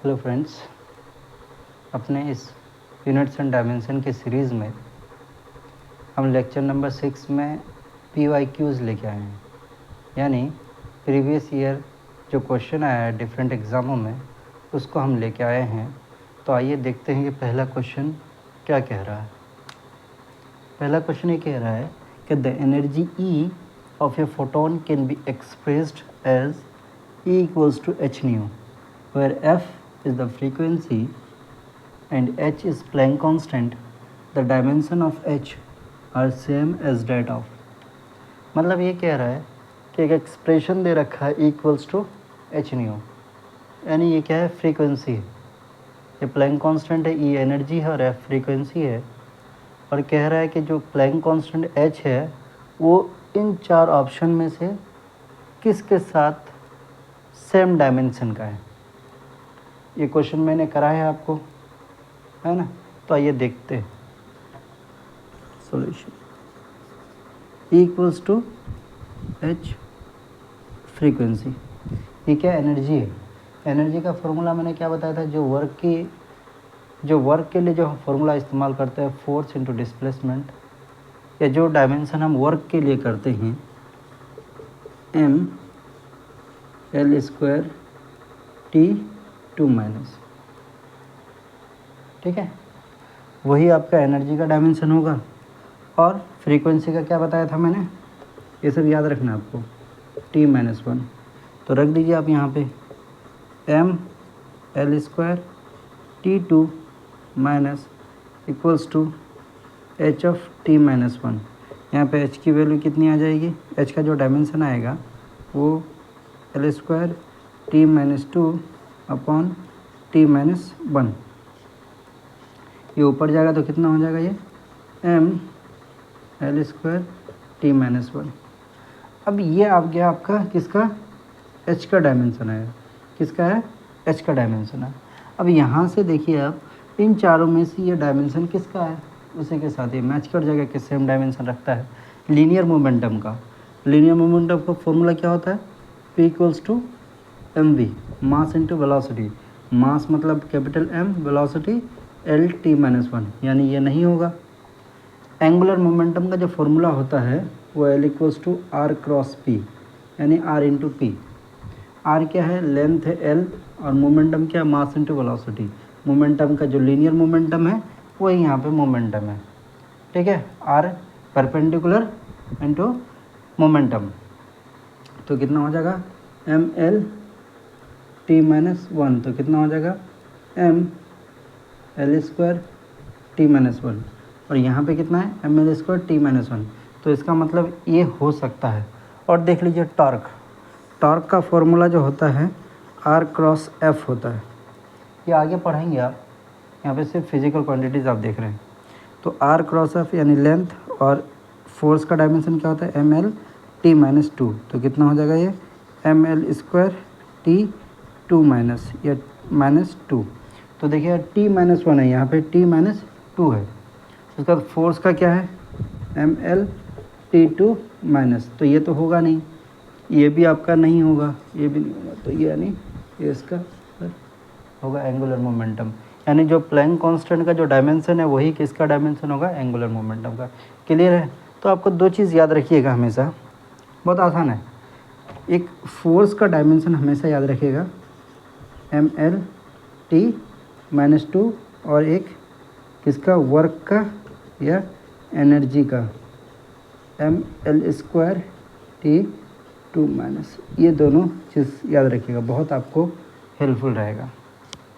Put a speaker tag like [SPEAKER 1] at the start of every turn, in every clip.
[SPEAKER 1] Hello friends, अपने इस units and dimension की सीरीज़ में हम लेक्चर नंबर 6 में PYQs लेके आए हैं, यानी प्रीवियस ईयर जो क्वेश्चन आया है डिफरेंट एग्ज़ामों में उसको हम लेके आए हैं। तो आइए देखते हैं कि पहला क्वेश्चन क्या कह रहा है। पहला क्वेश्चन ये कह रहा है कि the energy E of a photon can be expressed as E equals to h nu, where f is the frequency and h is Planck constant. The dimension of h are same as that of. मतलब ये कह रहा है कि एक expression दे रखा है E equals to h nu, यानी ये क्या है, फ्रीक्वेंसी है। ये प्लैंक कांस्टेंट है, E एनर्जी है और F फ्रीक्वेंसी है। और कह रहा है कि जो प्लैंक कांस्टेंट H है वो इन चार ऑप्शन में से किसके साथ सेम डायमेंशन का है। ये क्वेश्चन मैंने करा है आपको, है ना। तो आइए देखते हैं solution. E equals to H frequency, ये क्या एनर्जी है। एनर्जी का फॉर्मूला मैंने क्या बताया था, जो वर्क के लिए जो फॉर्मूला इस्तेमाल करते हैं, फोर्स इनटू डिस्प्लेसमेंट, या जो डायमेंशन हम वर्क के लिए करते हैं mL² T2-, ठीक है, वही आपका एनर्जी का डायमेंशन होगा। और फ्रीक्वेंसी का क्या बताया था मैंने, ये सब याद रखना है आपको, T-1। तो रख दीजिए आप यहाँ पे mL² T2- equals to h of T-1। यहाँ पे h की वैल्यू कितनी आ जाएगी, h का जो डायमेंशन आएगा वो L² T-2 अपॉन T-1। ये ऊपर जाएगा तो कितना हो जाएगा, ये mL² T-1। अब ये आ गया आपका किसका, h का डायमेंशन है। किसका है, h का डायमेंशन है। अब यहाँ से देखिए आप, इन चारों में से ये डायमेंशन किसका है, उसी के साथ ये मैच कर जाएगा कि सेम डायमेंशन रखता है। लीनियर मोमेंटम का फॉर्मूला क्या होता है, P equals to mv, mass into velocity. Mass मतलब capital M, velocity L T-1, यानी ये नहीं होगा। एंगुलर मोमेंटम का जो फॉर्मूला होता है वो L equals to R cross P, यानी R इंटू P। R क्या है, लेंथ है L, और मोमेंटम क्या है, मास इंटू वेलोसिटी। मोमेंटम का जो लीनियर मोमेंटम है वही यहाँ पे मोमेंटम है, ठीक है। R परपेंडिकुलर इंटू मोमेंटम, तो कितना हो जाएगा mL T-1, तो कितना हो जाएगा mL² T-1। और यहाँ पे कितना है, mL² T-1। तो इसका मतलब ये हो सकता है। और देख लीजिए टॉर्क का फॉर्मूला जो होता है R क्रॉस F होता है। ये आगे पढ़ेंगे आप, यहाँ पे सिर्फ फिजिकल क्वांटिटीज़ आप देख रहे हैं। तो R क्रॉस F यानी लेंथ, और फोर्स का डायमेंशन क्या होता है, mL T-2। तो कितना हो जाएगा, ये mL² T2- या -2। तो देखिए T-1 है, यहाँ पे T-2 है। उसका फोर्स का क्या है, mL T2-। तो ये तो होगा नहीं, ये भी आपका नहीं होगा, ये भी नहीं होगा। तो ये यानी ये इसका होगा एंगुलर मोमेंटम, यानी जो प्लैंक कांस्टेंट का जो डायमेंशन है वही किसका डायमेंशन होगा, एंगुलर मोमेंटम का। क्लियर है। तो आपको दो चीज़ याद रखिएगा हमेशा, बहुत आसान है। एक फोर्स का डायमेंशन हमेशा याद रखिएगा mL T-2, और एक किसका, वर्क का या एनर्जी का mL² T2-। ये दोनों चीज़ याद रखिएगा, बहुत आपको हेल्पफुल रहेगा।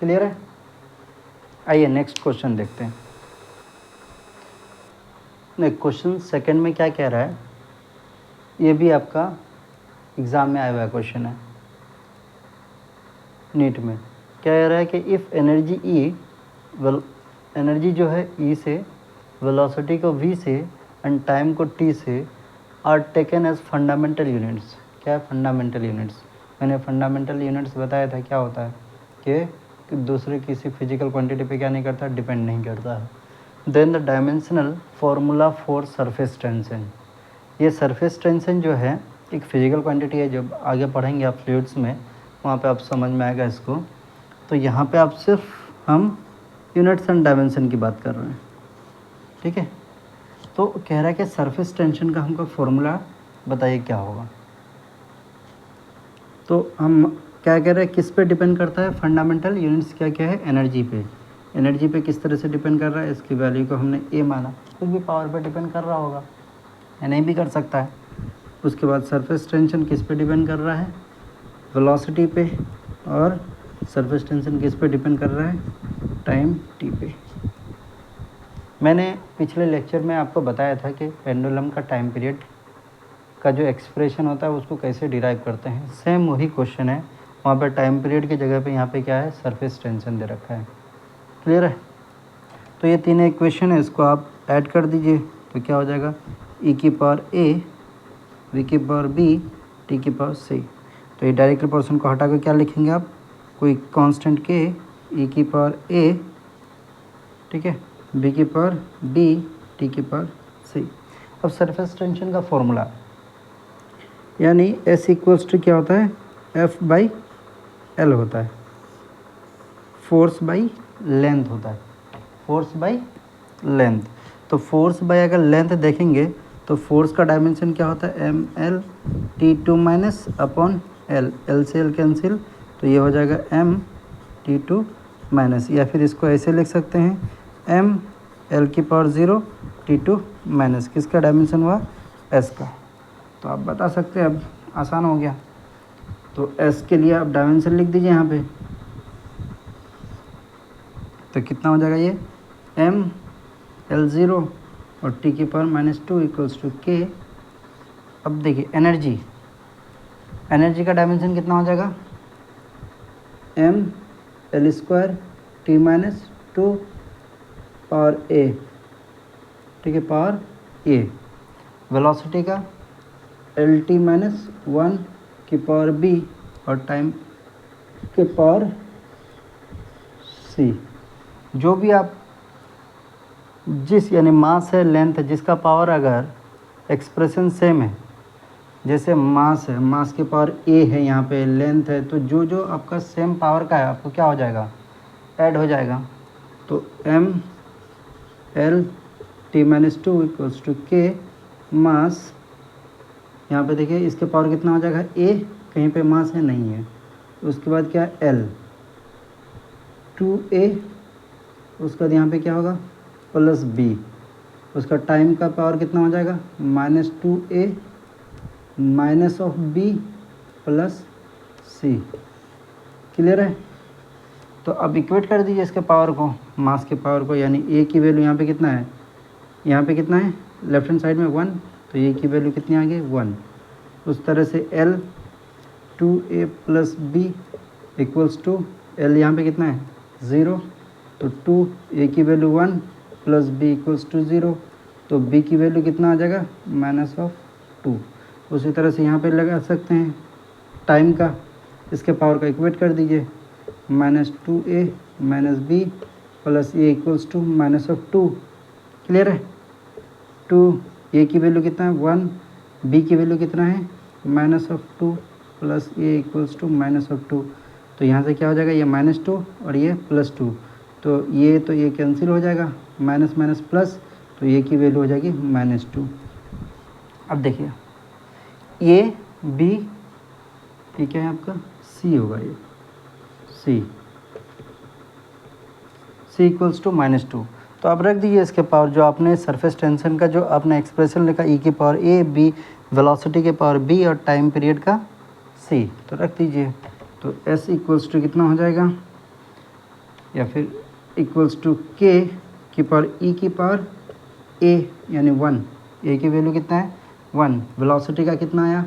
[SPEAKER 1] क्लियर है। आइए नेक्स्ट क्वेश्चन देखते हैं। नेक्स्ट क्वेश्चन सेकंड में क्या कह रहा है, ये भी आपका एग्ज़ाम में आया हुआ क्वेश्चन है, नीट में। क्या कह रहा है कि इफ़ एनर्जी एनर्जी जो है E से, वेलोसिटी को V से, एंड टाइम को T से are taken as fundamental units. क्या है फंडामेंटल यूनिट्स, मैंने फंडामेंटल यूनिट्स बताया था क्या होता है, कि दूसरे किसी फिजिकल क्वांटिटी पे क्या नहीं करता, डिपेंड नहीं करता है। Then the dimensional formula for surface tension. ये सरफेस टेंशन जो है एक फिजिकल क्वांटिटी है, जब आगे पढ़ेंगे आप फ्लूइड्स में, वहाँ पे आप समझ में आएगा इसको। तो यहाँ पे आप सिर्फ हम यूनिट्स एंड डायमेंशन की बात कर रहे हैं, ठीक है। तो कह रहा है कि सरफेस टेंशन का हमको फॉर्मूला बताइए क्या होगा। तो हम क्या कह रहे हैं, किस पे डिपेंड करता है, फंडामेंटल यूनिट्स क्या क्या है, एनर्जी पे। एनर्जी पे किस तरह से डिपेंड कर रहा है, इसकी वैल्यू को हमने ए माना, कुछ भी पावर पे डिपेंड कर रहा होगा या नहीं भी कर सकता है। उसके बाद सरफेस टेंशन किस पे डिपेंड कर रहा है, वेलोसिटी पे, और सरफेस टेंशन किस पे डिपेंड कर रहा है, टाइम टी पे। मैंने पिछले लेक्चर में आपको बताया था कि पेंडुलम का टाइम पीरियड का जो एक्सप्रेशन होता है उसको कैसे डिराइव करते हैं। सेम वही क्वेश्चन है, वहाँ पर टाइम पीरियड की जगह पे यहाँ पे क्या है, सरफेस टेंशन दे रखा है। क्लियर है। तो ये तीन इक्वेशन है, इसको आप ऐड कर दीजिए तो क्या हो जाएगा, ई की पावर ए, वी की पावर बी, टी की पावर सी। तो ये डायरेक्ट पोर्शन को हटा कर क्या लिखेंगे आप, कोई कांस्टेंट के, ई की पावर ए, ठीक है, बी की पावर बी, टी की पावर सी। अब सरफेस टेंशन का फॉर्मूला यानी एस इक्वल्स टू क्या होता है, एफ बाई एल होता है, फोर्स बाई लेंथ होता है, फोर्स बाई लेंथ। तो फोर्स बाई अगर लेंथ देखेंगे तो फोर्स का डायमेंशन क्या होता है, M L T two minus upon L, L से एल कैंसिल, तो ये हो जाएगा एम टी टू माइनस, या फिर इसको ऐसे लिख सकते हैं, एम एल की power zero T two minus, किसका डायमेंशन हुआ, एस का। तो आप बता सकते हैं, अब आसान हो गया। तो एस के लिए आप डायमेंशन लिख दीजिए यहाँ पे, तो कितना हो जाएगा ये, एम एल ज़ीरो और टी की power minus two equals to K. अब देखिए एनर्जी, एनर्जी का डायमेंशन कितना हो जाएगा, M L square T minus two power a, ठीक है, पावर ए। वेलोसिटी का एल टी माइनस वन की पावर बी और टाइम के पावर सी। जो भी आप जिस यानी मास है, लेंथ है, जिसका पावर अगर एक्सप्रेशन सेम है, जैसे मास है, मास की पावर ए है, यहाँ पे लेंथ है, तो जो जो आपका सेम पावर का है आपको क्या हो जाएगा, ऐड हो जाएगा। तो M L T minus two equals to K mass, यहाँ पे देखिए इसके पावर कितना हो जाएगा, ए, कहीं पे मास है नहीं है, उसके बाद क्या, एल टू ए, उसके बाद यहाँ पे क्या होगा, प्लस बी, उसका टाइम का पावर कितना हो जाएगा, minus two A minus of B plus C. Clear है। तो अब इक्वेट कर दीजिए इसके पावर को, मास के पावर को, यानी ए की वैल्यू यहाँ पे कितना है, यहाँ पे कितना है, लेफ्ट हैंड साइड में 1, तो ए की वैल्यू कितनी आ गई, 1। उस तरह से L two A plus B equals to, L यहाँ पे कितना है, 0, तो 2, ए की value 1 plus B equals to 0, तो बी की वैल्यू कितना आ जाएगा, माइनस ऑफ 2। उसी तरह से यहाँ पे लगा सकते हैं टाइम का, इसके पावर का इक्वेट कर दीजिए, minus two A minus B plus A equals to minus of 2। Clear है। 2, ए की वैल्यू कितना है, 1, बी की वैल्यू कितना है, minus of 2 plus A equals to minus of 2। तो यहाँ से क्या हो जाएगा, ये माइनस 2 और ये प्लस 2, तो ये कैंसिल हो जाएगा, माइनस माइनस प्लस, तो ये की वैल्यू हो जाएगी माइनस 2। अब देखिए ए बी, ये क्या है आपका, सी होगा, ये सी इक्वल्स टू माइनस 2। तो आप रख दीजिए इसके पावर, जो आपने सरफेस टेंशन का जो आपने एक्सप्रेशन लिखा, ई की पावर ए बी, वेलोसिटी के पावर बी और टाइम पीरियड का सी, तो रख दीजिए। तो एस इक्वल्स टू कितना हो जाएगा, या फिर इक्वल्स टू के की पावर ई की पावर ए यानी 1, ए की वैल्यू कितना है, 1। वेलोसिटी का कितना आया,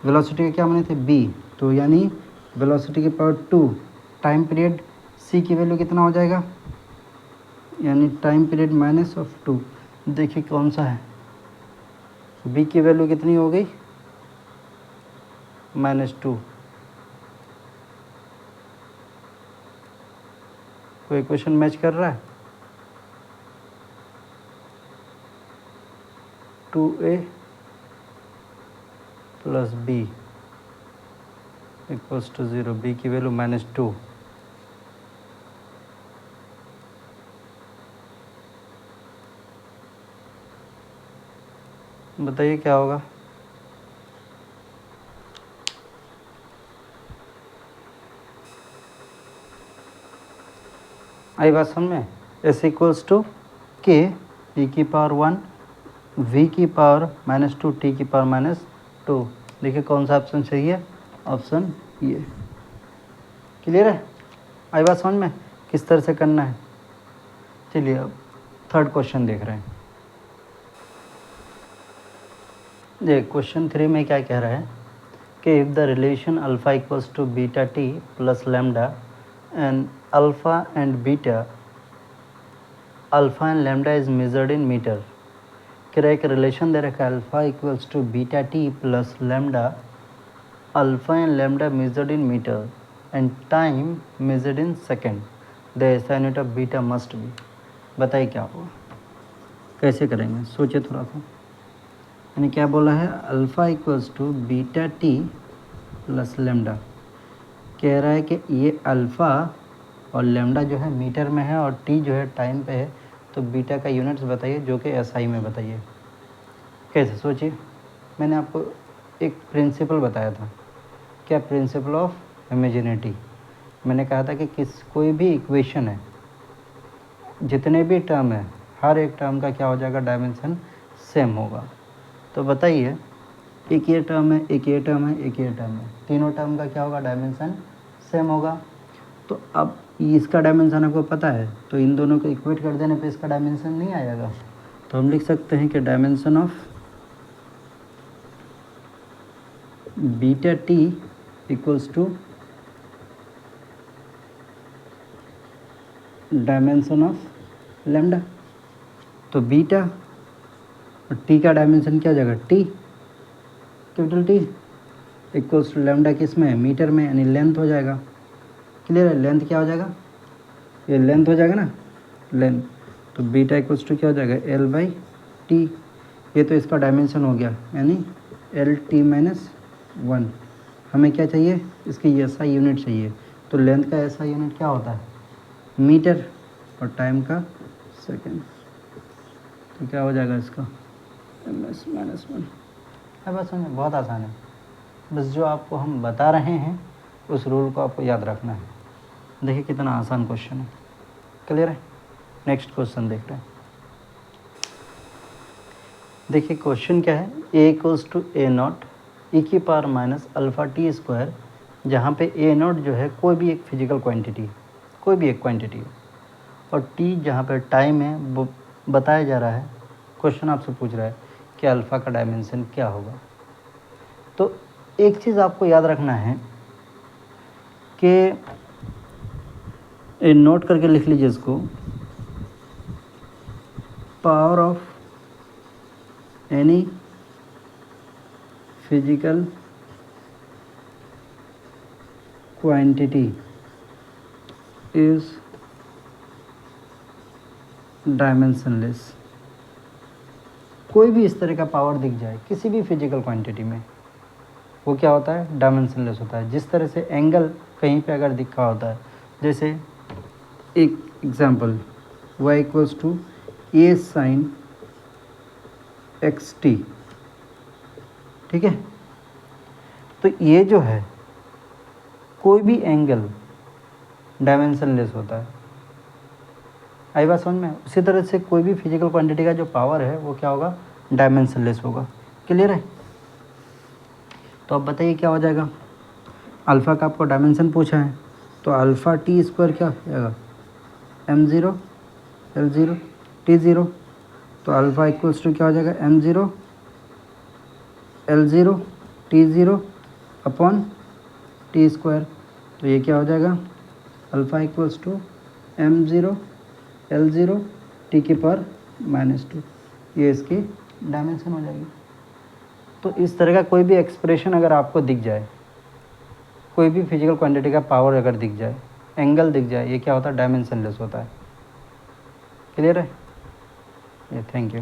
[SPEAKER 1] वेलोसिटी का क्या माने थे, बी, तो यानी वेलोसिटी की पावर 2, टाइम पीरियड सी की वैल्यू कितना हो जाएगा, यानी टाइम पीरियड माइनस ऑफ 2। देखिए कौन सा है, बी की वैल्यू कितनी हो गई, -2। कोई क्वेश्चन मैच कर रहा है, 2a plus B equals to 0, B की वैल्यू -2, बताइए क्या होगा। आई बात समझ में। एस इक्वल्स टू के ई की पावर 1 वी की पावर -2 टी की पावर -2। देखिए कौन सा ऑप्शन सही है, ऑप्शन ये। क्लियर है, आई बात समझ में किस तरह से करना है। चलिए अब थर्ड क्वेश्चन देख रहे हैं। देख क्वेश्चन 3 में क्या कह रहा है कि if the relation alpha equals to beta T plus lambda and alpha and lambda is measured in metre. कह रहा है एक रिलेशन दे रखा है alpha equals to beta T plus lambda, alpha and lambda measured in metre and time measured in second, the SI unit of beta must be. बताइए क्या होगा, कैसे करेंगे, सोचिए थोड़ा सा। यानी क्या बोला है, alpha equals to beta T plus lambda. कह रहा है कि ये अल्फ़ा और लैम्डा जो है मीटर में है और टी जो है टाइम पे है, तो बीटा का यूनिट्स बताइए जो कि एसआई में बताइए। कैसे, सोचिए। मैंने आपको एक प्रिंसिपल बताया था, क्या, प्रिंसिपल ऑफ होमोजेनिटी। मैंने कहा था कि कोई भी इक्वेशन है, जितने भी टर्म है, हर एक टर्म का क्या हो जाएगा, डायमेंशन सेम होगा। तो बताइए, एक ये टर्म है, एक ये टर्म है, एक ये टर्म है, तीनों टर्म का क्या होगा, डायमेंशन सेम होगा। तो अब इसका डायमेंशन आपको पता है, तो इन दोनों को इक्वेट कर देने पे इसका डायमेंशन नहीं आ जाएगा। तो हम लिख सकते हैं कि dimension of beta T equals to dimension of lambda. तो बीटा और टी का डायमेंशन क्या हो जाएगा, T, capital T, equals to lambda किस में है, मीटर में, यानी लेंथ हो जाएगा। क्लियर है, लेंथ क्या हो जाएगा, ये लेंथ हो जाएगा ना, लेंथ। तो बीटा इक्वल्स टू क्या हो जाएगा, एल बाई टी। ये तो इसका डायमेंशन हो गया, यानी एल टी -1। हमें क्या चाहिए, इसकी एसआई यूनिट चाहिए। तो लेंथ का एसआई यूनिट क्या होता है, मीटर, और टाइम का सेकेंड। तो क्या हो जाएगा इसका, ms -1। है बस, समझे, बहुत आसान है। बस जो आपको हम बता रहे हैं उस रूल को आपको याद रखना है। देखिए कितना आसान क्वेश्चन है। क्लियर है, नेक्स्ट क्वेश्चन देख रहे हैं। देखिए क्वेश्चन क्या है, ए इक्वल्स टू ए नॉट ई की पावर -α t², जहाँ पे ए नॉट जो है कोई भी एक फिजिकल क्वांटिटी, कोई भी एक क्वांटिटी है, और टी जहाँ पे टाइम है वो बताया जा रहा है। क्वेश्चन आपसे पूछ रहा है कि अल्फ़ा का डायमेंशन क्या होगा। तो एक चीज़ आपको याद रखना है कि नोट करके लिख लीजिए इसको, power of any physical quantity is dimensionless. कोई भी इस तरह का पावर दिख जाए किसी भी फिजिकल क्वांटिटी में, वो क्या होता है, डायमेंशनलेस होता है। जिस तरह से एंगल कहीं पे अगर दिखा होता है, जैसे एक example, y equals to A sine X T, ठीक है। तो ये जो है कोई भी एंगल डायमेंशनलेस होता है। आई बात समझ में। उसी तरह से कोई भी फिजिकल क्वांटिटी का जो पावर है वो क्या होगा, डायमेंशनलेस होगा। क्लियर है। तो अब बताइए क्या हो जाएगा, अल्फ़ा का आपको डायमेंशन पूछा है, तो अल्फ़ा t² क्या हो जाएगा, m0 l0 t0। तो अल्फ़ा इक्वल्स टू क्या हो जाएगा, m0 l0 t0 upon t²। तो ये क्या हो जाएगा, alpha equals to m0 l0 t की पावर -2। ये इसकी डायमेंशन हो जाएगी। तो इस तरह का कोई भी एक्सप्रेशन अगर आपको दिख जाए, कोई भी फिजिकल क्वांटिटी का पावर अगर दिख जाए, एंगल दिख जाए, ये क्या होता है, डायमेंशनलेस होता है। क्लियर है ये, थैंक यू।